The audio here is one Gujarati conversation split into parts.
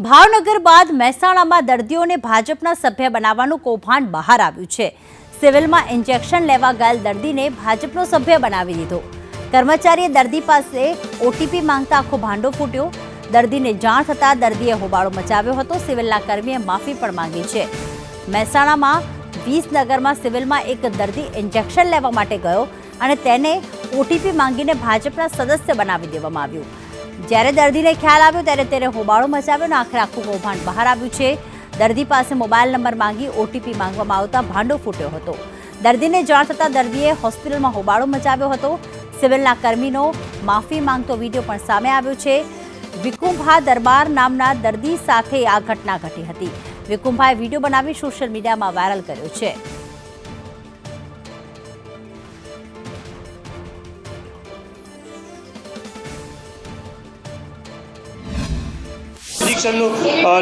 ભાવનગર બાદ મહેસાણામાં દર્દીઓને ભાજપના સભ્ય બનાવવાનું કૌભાંડ બહાર આવ્યું છે। સિવિલમાં ઇન્જેક્શન લેવા ગયેલ દર્દીને ભાજપનો સભ્ય બનાવી દીધો। કર્મચારીએ દર્દી પાસે ઓટીપી માંગતા આખો ભાંડો ફૂટ્યો। દર્દીને જાણ થતાં દર્દીએ હોબાળો મચાવ્યો હતો। સિવિલના કર્મીએ માફી પણ માંગી છે। મહેસાણામાં વિસનગરમાં સિવિલમાં એક દર્દી ઇન્જેક્શન લેવા માટે ગયો અને તેને ઓટીપી માંગીને ભાજપના સદસ્ય બનાવી દેવામાં આવ્યું। જ્યારે દર્દીને ખ્યાલ આવ્યો ત્યારે તેને હોબાળો મચાવ્યો અને આખરે આખું કૌભાંડ બહાર આવ્યું છે। દર્દી પાસે મોબાઈલ નંબર માંગી ઓટીપી માંગવામાં આવતા ભાંડો ફૂટ્યો હતો। દર્દીને જાણ થતાં દર્દીએ હોસ્પિટલમાં હોબાળો મચાવ્યો હતો। સિવિલના કર્મીનો માફી માંગતો વિડીયો પણ સામે આવ્યો છે। વિકુંભા દરબાર નામના દર્દી સાથે આ ઘટના ઘટી હતી। વિકુંભાએ વિડીયો બનાવી સોશિયલ મીડિયામાં વાયરલ કર્યો છે। ઇન્જેક્શન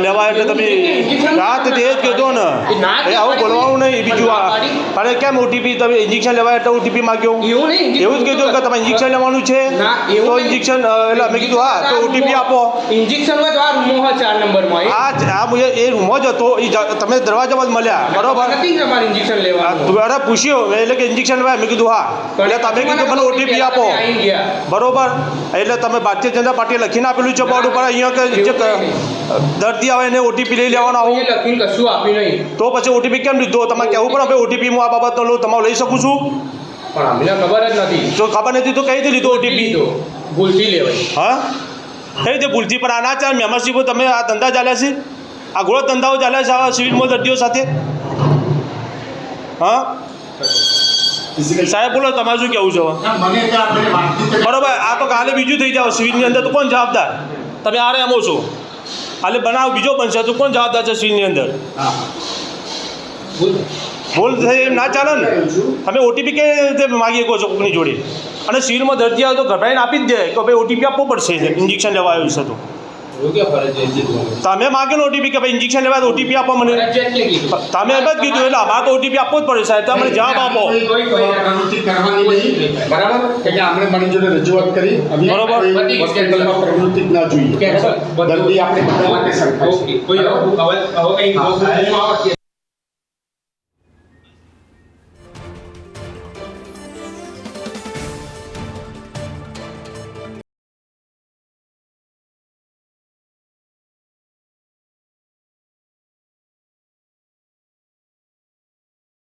લેવા એટલે તમે રાત તે જ કીધો ને એ આવું બોલવાનું નહીં। બીજું અરે કેમ ઓટીપી તમે ઇન્જેક્શન લેવા એટલે ઓટીપી માંગ્યો એવું જ કીધું કે તમે ઇન્જેક્શન લેવાનું છે તો ઇન્જેક્શન એટલે મેં કીધું હા તો ઓટીપી આપો। ઇન્જેક્શન હોય તો આ રૂમમાં હોય 4 નંબરમાં આ એ રૂમમાં જ હતો તમે દરવાજામાં જ મળ્યા બરોબર નથી તમારે ઇન્જેક્શન લેવા અરે પૂછ્યો એટલે કે ઇન્જેક્શન લેવાય મેં કીધું હા એટલે તમે કીધું મને ઓટીપી આપો બરોબર એટલે તમે ભારતીય જનતા પાર્ટીએ લખીને આપેલું છે બોર્ડ ઉપર અહીંયા કે દર્દી આવે એને ઓટીપી લઈ લેવાનો આવું લખીને કશું આપ્યું નહીં તો પછી ઓટીપી કેમ લીધો તમારે કહેવું પડે ભાઈ ઓટીપી હું આ બાબતનો લઉં તમારે લઈ શકું છું પણ અમને ખબર જ નથી જો ખબર નથી તો કઈ રીતે લીધો ઓટીપી ભૂલથી લેવાય હા કઈ રીતે ભૂલથી પણ આના ચાલ મેમ્બરશીપ તમે આ ધંધા ચાલ્યા છે આ ગોળો ધંધાઓ ચાલ્યા છે આવા સિવિલમાં દર્દીઓ સાથે હા સાહેબ બોલો તમારે શું કહેવું છે બરોબર આ તો કાલે બીજું થઈ જાવ સિવિલની અંદર તો કોણ જવાબદાર તમે આરે એમો છો હાલે બનાવ બીજો બનશે તો કોણ જવાબદાર છે સિવિલની અંદર ભૂલ થઈ ના ચાલે ને તમે ઓટીપી કઈ રીતે માગી શકો છો કોઈની જોડે અને સિવિલમાં દર્દી આવે તો ગભરાઈને આપી જ દે કે ભાઈ ઓટીપી આપવો પડશે ઇન્જેક્શન લેવા આવ્યું છે તો તમે માગ્યો ને ઓટીપી કે ભાઈ ઇન્જેક્શન લેવા તો ઓટીપી આપો મને તમે એમ જ કીધું એટલે અમારે તો ઓટીપી આપવો જ પડે સાહેબ તમે જવાબ આપો બરાબર કે આપણે મારી જોડે રજૂઆત કરી બરોબર હોસ્પિટલમાં પ્રવૃત્તિ ના જોઈએ દર્દી આપણે બધા માટે સરખા છે